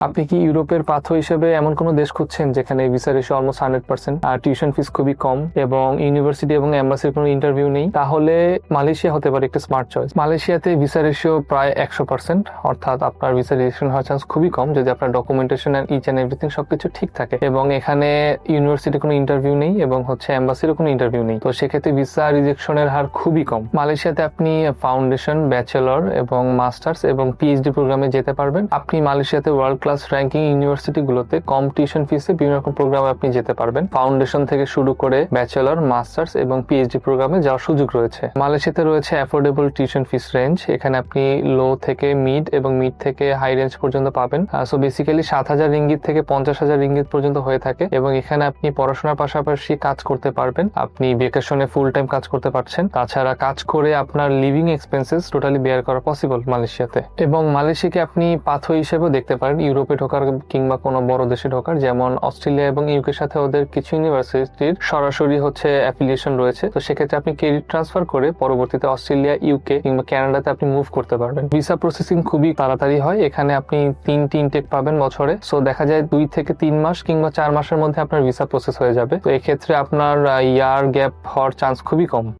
আপনি কি ইউরোপের পাথ হিসেবে এমন কোনো দেশ খুঁজছেন যেখানে ভিসা রেশিও অলমোস্ট 100%, আর টিউশন ফিস খুবই কম এবং ইউনিভার্সিটি এবং এম্বাসির কোনো ইন্টারভিউ নেই? তাহলে মালয়েশিয়া হতে পারে একটা স্মার্ট চয়েস। মালয়েশিয়াতে ভিসা রেশিও প্রায় 100%, অর্থাৎ আপনার ভিসা রেজিস্ট্রেশন হওয়ার চান্স খুবই কম যদি আপনার documentation and each and everything সবকিছু ঠিক থাকে, এবং এখানে ইউনিভার্সিটি কোনো ইন্টারভিউ নেই এবং এম্বাসিরও কোনো ইন্টারভিউ নেই। তো সেক্ষেত্রে ভিসা রিজেকশনের হার খুবই কম। মালয়েশিয়াতে আপনি ফাউন্ডেশন, ব্যাচেলর এবং মাস্টার্স এবং পিএইচডি প্রোগ্রামে যেতে পারবেন। আপনি মালয়েশিয়াতে ওয়ার্ল্ড ক্লাস র্যাঙ্কিং ইউনিভার্সিটি গুলোতে কম টিউশন ফিসে বিভিন্ন রকম প্রোগ্রামে আপনি যেতে পারবেন। ফাউন্ডেশন থেকে শুরু করে ব্যাচেলর, মাস্টার্স এবং পিএইচডি প্রোগ্রামে যাওয়ার সুযোগ রয়েছে। মালয়েশিয়াতে রয়েছে অ্যাফোর্ডেবল টিউশন ফিস রেঞ্জ। এখানে আপনি লো থেকে মিড এবং মিড থেকে হাই রেঞ্জ পর্যন্ত পাবেন। সো বেসিক্যালি 7,000 রিঙ্গিত থেকে 50,000 রিঙ্গিত পর্যন্ত হয়ে থাকে, এবং এখানে আপনি পড়াশোনার পাশাপাশি কাজ করতে পারবেন। আপনি ভেকেশনে ফুল টাইম কাজ করতে পারছেন। তাছাড়া কাজ করে আপনার লিভিং এক্সপেন্সেস টোটালি বেয়ার করা পসিবল মালয়েশিয়াতে। এবং মালয়েশিয়াকে আপনি পাথওয়ে হিসেবেও দেখতে পারেন ইউরোপে ঢোকার কিংবা কোনো বড় দেশে ঢোকার। যেমন অস্ট্রেলিয়া এবং ইউকের সাথে ওদের কিছু ইউনিভার্সিটির সরাসরি অ্যাফিলিয়েশন রয়েছে। তো সেক্ষেত্রে আপনি ক্রেডিট ট্রান্সফার করে পরবর্তীতে অস্ট্রেলিয়া, ইউকে কিংবা কানাডাতে আপনি মুভ করতে পারবেন। ভিসা প্রসেসিং খুবই তাড়াতাড়ি হয়। এখানে আপনি 3টি ইনটেক পাবেন বছরে। সো দেখা যায় 2 থেকে 3 মাস কিংবা 4 মাসের মধ্যে আপনার ভিসা প্রসেস হয়ে যাবে। তো এক্ষেত্রে আপনার ইয়ার গ্যাপ হওয়ার চান্স খুবই কম।